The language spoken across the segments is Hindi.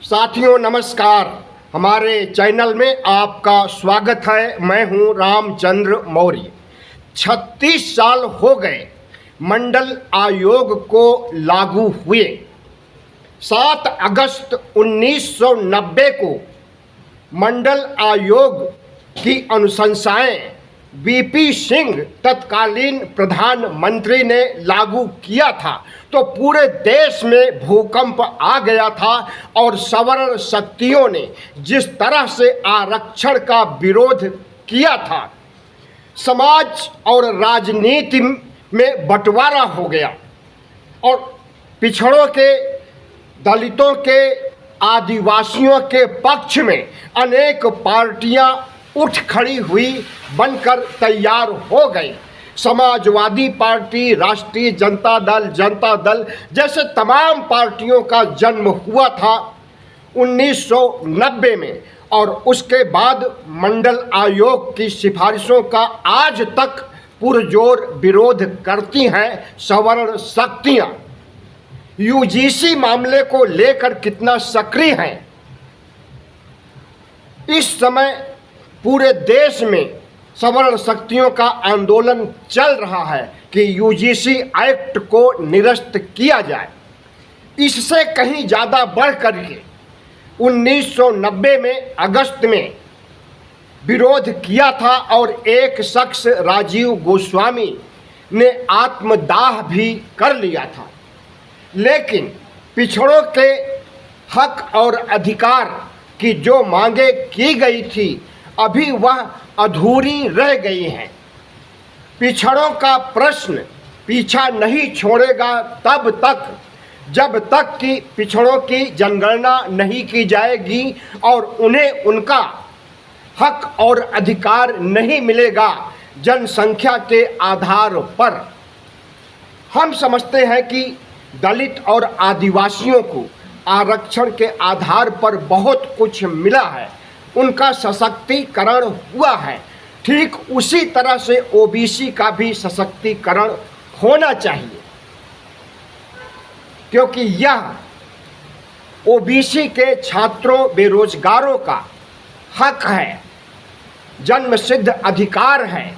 साथियों नमस्कार। हमारे चैनल में आपका स्वागत है। मैं हूं रामचंद्र मौर्य। 36 साल हो गए मंडल आयोग को लागू हुए। 7 अगस्त 1990 को मंडल आयोग की अनुशंसाएं वीपी सिंह तत्कालीन प्रधानमंत्री ने लागू किया था तो पूरे देश में भूकंप आ गया था और सवर्ण शक्तियों ने जिस तरह से आरक्षण का विरोध किया था, समाज और राजनीति में बंटवारा हो गया और पिछड़ों के, दलितों के, आदिवासियों के पक्ष में अनेक पार्टियां उठ खड़ी हुई बनकर तैयार हो गई। समाजवादी पार्टी, राष्ट्रीय जनता दल जैसे तमाम पार्टियों का जन्म हुआ था 1990 में और उसके बाद मंडल आयोग की सिफारिशों का आज तक पुरजोर विरोध करती हैं सवर्ण शक्तियां। यूजीसी मामले को लेकर कितना सक्रिय हैं। इस समय पूरे देश में सवर्ण शक्तियों का आंदोलन चल रहा है कि यूजीसी एक्ट को निरस्त किया जाए। इससे कहीं ज़्यादा बढ़ करके 1990 में अगस्त में विरोध किया था और एक शख्स राजीव गोस्वामी ने आत्मदाह भी कर लिया था। लेकिन पिछड़ों के हक और अधिकार की जो मांगे की गई थी अभी वह अधूरी रह गई हैं। पिछड़ों का प्रश्न पीछा नहीं छोड़ेगा तब तक जब तक कि पिछड़ों की जनगणना नहीं की जाएगी और उन्हें उनका हक और अधिकार नहीं मिलेगा जनसंख्या के आधार पर। हम समझते हैं कि दलित और आदिवासियों को आरक्षण के आधार पर बहुत कुछ मिला है, उनका सशक्तिकरण हुआ है। ठीक उसी तरह से ओबीसी का भी सशक्तिकरण होना चाहिए, क्योंकि यह ओबीसी के छात्रों, बेरोजगारों का हक है, जन्मसिद्ध अधिकार है।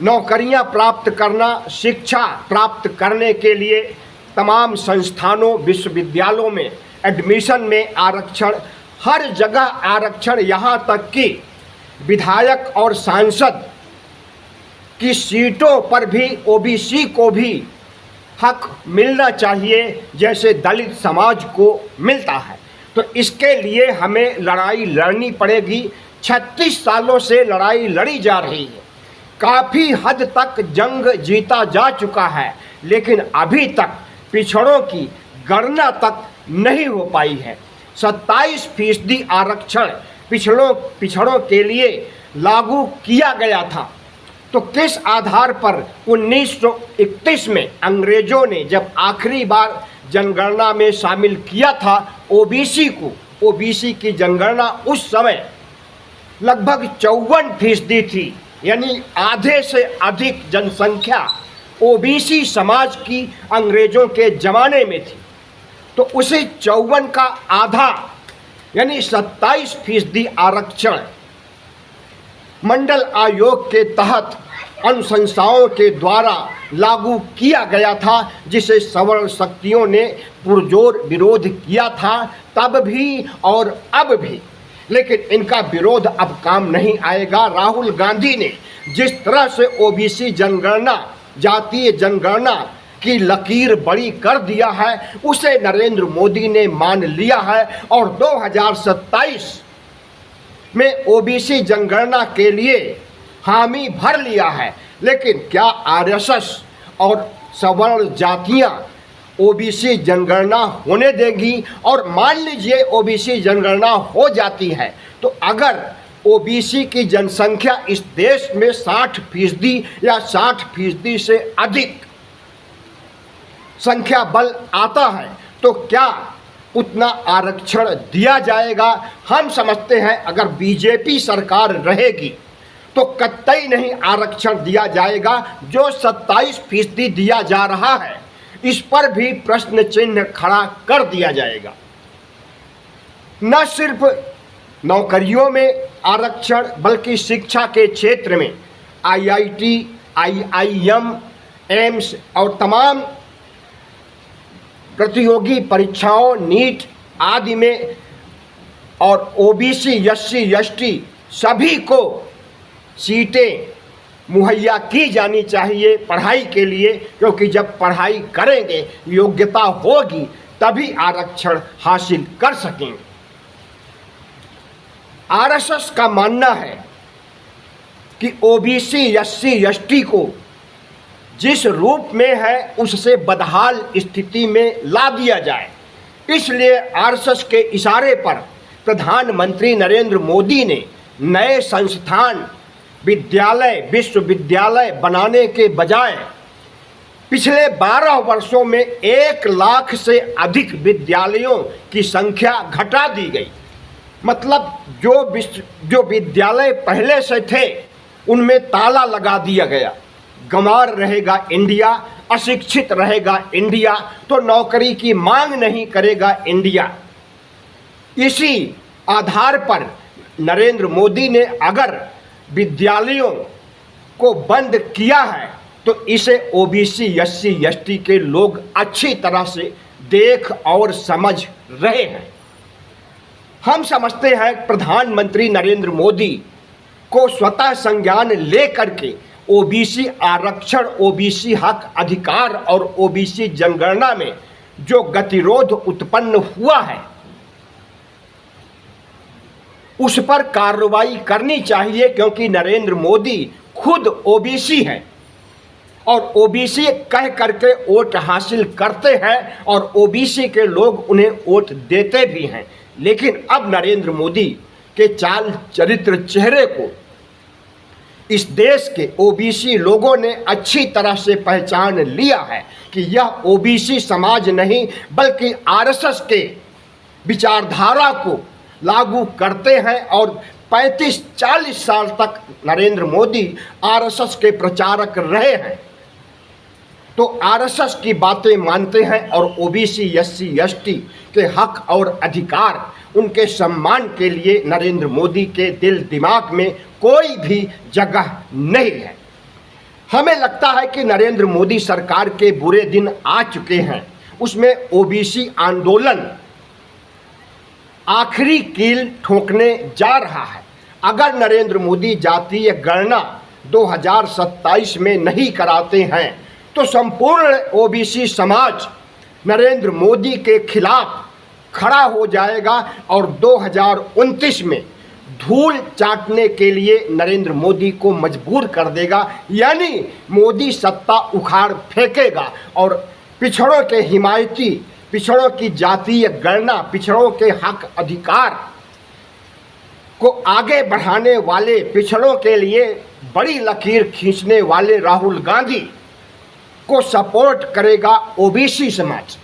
नौकरियां प्राप्त करना, शिक्षा प्राप्त करने के लिए तमाम संस्थानों, विश्वविद्यालयों में एडमिशन में आरक्षण, हर जगह आरक्षण, यहाँ तक कि विधायक और सांसद की सीटों पर भी ओबीसी को भी हक मिलना चाहिए जैसे दलित समाज को मिलता है। तो इसके लिए हमें लड़ाई लड़नी पड़ेगी। 36 सालों से लड़ाई लड़ी जा रही है। काफ़ी हद तक जंग जीता जा चुका है, लेकिन अभी तक पिछड़ों की गणना तक नहीं हो पाई है। 27% आरक्षण पिछड़ों के लिए लागू किया गया था। तो किस आधार पर 1931 में अंग्रेजों ने जब आखिरी बार जनगणना में शामिल किया था ओबीसी को, ओबीसी की जनगणना उस समय लगभग 54% थी, यानी आधे से अधिक जनसंख्या ओबीसी समाज की अंग्रेजों के ज़माने में थी। तो उसे 54 का आधा यानी 27% आरक्षण मंडल आयोग के तहत अनुशंसाओं के द्वारा लागू किया गया था, जिसे सवर्ण शक्तियों ने पुरजोर विरोध किया था तब भी और अब भी। लेकिन इनका विरोध अब काम नहीं आएगा। राहुल गांधी ने जिस तरह से ओबीसी जनगणना, जातीय जनगणना की लकीर बड़ी कर दिया है, उसे नरेंद्र मोदी ने मान लिया है और 2027 में ओबीसी जनगणना के लिए हामी भर लिया है। लेकिन क्या आरएसएस और सवर्ण जातियां ओबीसी जनगणना होने देंगी? और मान लीजिए ओबीसी जनगणना हो जाती है तो अगर ओबीसी की जनसंख्या इस देश में 60% या 60% से अधिक संख्या बल आता है तो क्या उतना आरक्षण दिया जाएगा? हम समझते हैं अगर बीजेपी सरकार रहेगी तो कतई नहीं आरक्षण दिया जाएगा। जो 27% दिया जा रहा है इस पर भी प्रश्न चिन्ह खड़ा कर दिया जाएगा। न सिर्फ नौकरियों में आरक्षण बल्कि शिक्षा के क्षेत्र में IIT, IIM, एम्स और तमाम प्रतियोगी परीक्षाओं, नीट आदि में और OBC, SC, ST सभी को सीटें मुहैया की जानी चाहिए पढ़ाई के लिए, क्योंकि जब पढ़ाई करेंगे, योग्यता होगी, तभी आरक्षण हासिल कर सकेंगे। RSS का मानना है कि OBC, SC, ST को जिस रूप में है उससे बदहाल स्थिति में ला दिया जाए। इसलिए RSS के इशारे पर प्रधानमंत्री नरेंद्र मोदी ने नए संस्थान, विद्यालय, विश्वविद्यालय बनाने के बजाय पिछले 12 वर्षों में 1 लाख से अधिक विद्यालयों की संख्या घटा दी गई। मतलब जो विद्यालय पहले से थे उनमें ताला लगा दिया गया। गंवार रहेगा इंडिया, अशिक्षित रहेगा इंडिया, तो नौकरी की मांग नहीं करेगा इंडिया। इसी आधार पर नरेंद्र मोदी ने अगर विद्यालयों को बंद किया है तो इसे OBC, SC, ST के लोग अच्छी तरह से देख और समझ रहे हैं। हम समझते हैं प्रधानमंत्री नरेंद्र मोदी को स्वतः संज्ञान लेकर के OBC आरक्षण, OBC हक अधिकार और OBC जनगणना में जो गतिरोध उत्पन्न हुआ है उस पर कार्रवाई करनी चाहिए, क्योंकि नरेंद्र मोदी खुद OBC हैं और OBC कह करके वोट हासिल करते हैं और OBC के लोग उन्हें वोट देते भी हैं। लेकिन अब नरेंद्र मोदी के चाल चरित्र चेहरे को इस देश के OBC लोगों ने अच्छी तरह से पहचान लिया है कि यह OBC समाज नहीं बल्कि RSS के विचारधारा को लागू करते हैं और 35-40 साल तक नरेंद्र मोदी RSS के प्रचारक रहे हैं, तो RSS की बातें मानते हैं और OBC, SC, ST के हक और अधिकार, उनके सम्मान के लिए नरेंद्र मोदी के दिल दिमाग में कोई भी जगह नहीं है। हमें लगता है कि नरेंद्र मोदी सरकार के बुरे दिन आ चुके हैं। उसमें OBC आंदोलन आखिरी कील ठोकने जा रहा है। अगर नरेंद्र मोदी जातीय गणना 2027 में नहीं कराते हैं तो संपूर्ण OBC समाज नरेंद्र मोदी के खिलाफ खड़ा हो जाएगा और 2029 में धूल चाटने के लिए नरेंद्र मोदी को मजबूर कर देगा। यानी मोदी सत्ता उखाड़ फेंकेगा और पिछड़ों के हिमायती, पिछड़ों की जातीय गणना, पिछड़ों के हक अधिकार को आगे बढ़ाने वाले, पिछड़ों के लिए बड़ी लकीर खींचने वाले राहुल गांधी को सपोर्ट करेगा OBC समाज।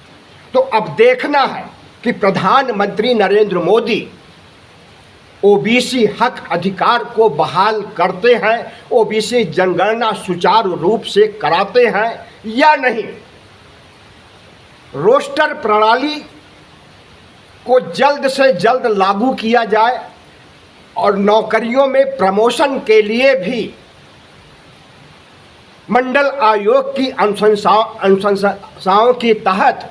तो अब देखना है कि प्रधानमंत्री नरेंद्र मोदी OBC हक अधिकार को बहाल करते हैं, OBC जनगणना सुचारू रूप से कराते हैं या नहीं। रोस्टर प्रणाली को जल्द से जल्द लागू किया जाए और नौकरियों में प्रमोशन के लिए भी मंडल आयोग की अनुशंसाओं के तहत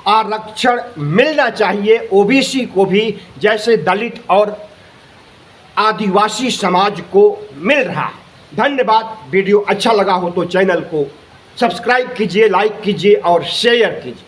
आरक्षण मिलना चाहिए OBC को भी, जैसे दलित और आदिवासी समाज को मिल रहा है। धन्यवाद। वीडियो अच्छा लगा हो तो चैनल को सब्सक्राइब कीजिए, लाइक कीजिए और शेयर कीजिए।